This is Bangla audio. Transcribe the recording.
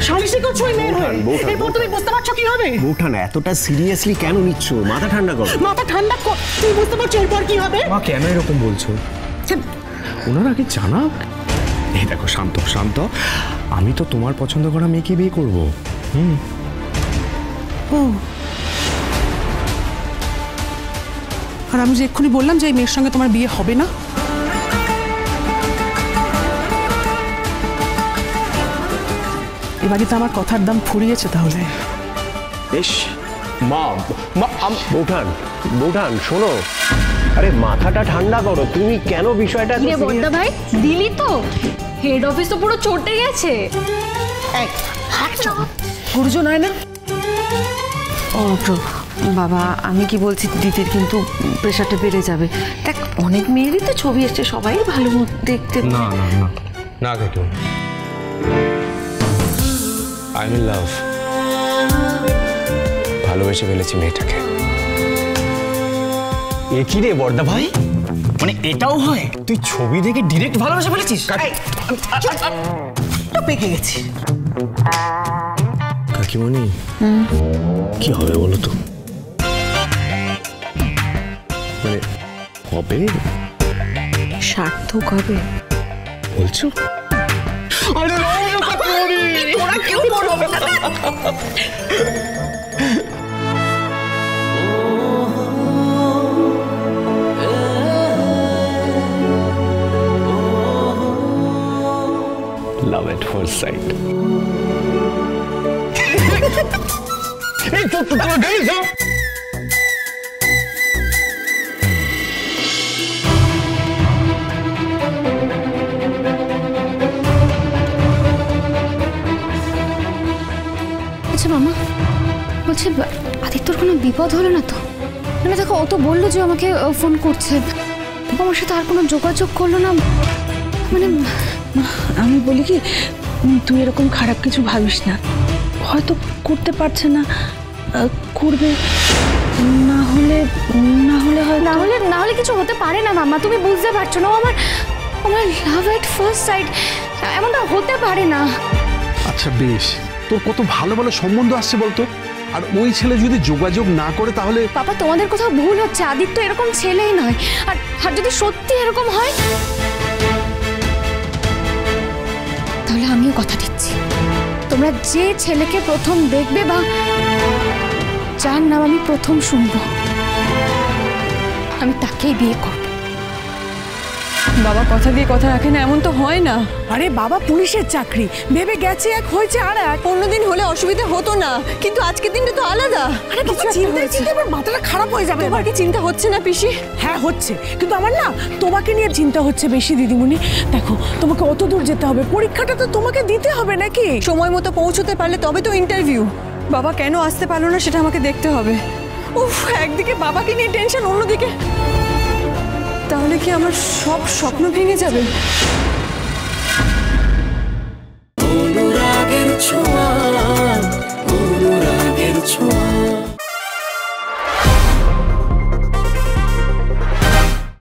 সালিশি করছো ওই মেয়ের হয়ে, এরপর তুমি বুঝতে পারছো কি হবে? বৌঠান এতটা সিরিয়াসলি কেন নিচ্ছ? মাথা ঠান্ডা করো। মাথা ঠান্ডা কর, তুমি বুঝতে পারছো এরপর কি হবে? মা কেন এরকম বলছো? ওনারা কি জানাক? এই দেখো শান্ত শান্ত, আমি তো তোমার পছন্দ করা মেয়েকে বিয়ে করবো। আর আমি যে এক্ষুনি বললাম যে এই মেয়ের সঙ্গে তোমার বিয়ে হবে না। এবারে তো আমার কথার দাম ফুরিয়েছে তাহলে। বেশ মা, বৌঠান বৌঠান শোনো, আরে মাথাটা ঠান্ডা করো, তুমি কেন বিষয়টা বড়দা ভাই দিলি তো, হেড অফিস তো পুরো চটে গেছে। গুরুজন হয় না। ও বাবা, আমি কি বলছি, দিদির কিন্তু প্রেশারটা বেড়ে যাবে। দেখ অনেক মেয়েরই তো ছবি এসছে, সবাই ভালো দেখতে। না না না না কাকু, আই এম ইন লাভ, ভালোবেসে ফেলেছি মেয়েটাকে। এ কি রে বড়দা ভাই, মানে এটাও হয়? তুই ছবি দেখে ডিরেক্ট ভালোবেসে ফেলেছিস? পেকে গেছি। কাকিমণি কি হবে বলো তো? মানে হবে, সার্থক হবে বলছো? তোরা কেউ বড় হবে না। লাভ এট ফার্স্ট সাইট। আচ্ছা মামা, বলছি আদিত্যর কোনো বিপদ হলো না তো? মানে দেখো ও তো বললো যে আমাকে ফোন করছে, আমার সাথে আর কোনো যোগাযোগ করলো না। মানে আমি বলি কি, তুই এরকম খারাপ কিছু ভাবিস না, হয়তো করতে পারছে না, করবে, না হলে না হলে কিছু হতে পারে না মামা, তুমি বুঝতে পারছো না? আমার লাভ এট ফার্স্ট সাইট, এমনটা হতে পারে না। আচ্ছা বেশ, তোর কত ভালো ভালো সম্বন্ধ আসছে বলতো, আর ওই ছেলে যদি যোগাযোগ না করে তাহলে? পাপা তোমাদের কোথাও ভুল হচ্ছে, আদিত্য এরকম ছেলেই নয়। আর যদি সত্যি এরকম হয় তাহলে আমিও কথা দিচ্ছি, তোমরা যে ছেলেকে প্রথম দেখবে বা যার নাম আমি প্রথম শুনবো, আমি তাকেই বিয়ে করব। বাবা কথা দিয়ে কথা রাখে না, এমন তো হয় না। আরে বাবা পুলিশের চাকরি ভেবে গেছে এক, হয়েছে আর এক। অন্যদিন হলে অসুবিধা হতো না, কিন্তু আজকের দিনটা তো আলাদা। আরে কিছু চিন্তা আমার মাথাটা খারাপ হয়ে যাবে। তোমার কি চিন্তা হচ্ছে না পিসি? হ্যাঁ হচ্ছে, কিন্তু আমার না তোমাকে নিয়ে চিন্তা হচ্ছে বেশি দিদিমণি। দেখো তোমাকে অত দূর যেতে হবে, পরীক্ষাটা তো তোমাকে দিতে হবে নাকি? সময় মতো পৌঁছতে পারলে তবে তো ইন্টারভিউ। বাবা কেন আসতে পারলো না সেটা আমাকে দেখতে হবে। উফ, একদিকে বাবাকে নিয়ে টেনশন, অন্যদিকে তাহলে কি আমার সব স্বপ্ন ভেঙে যাবে?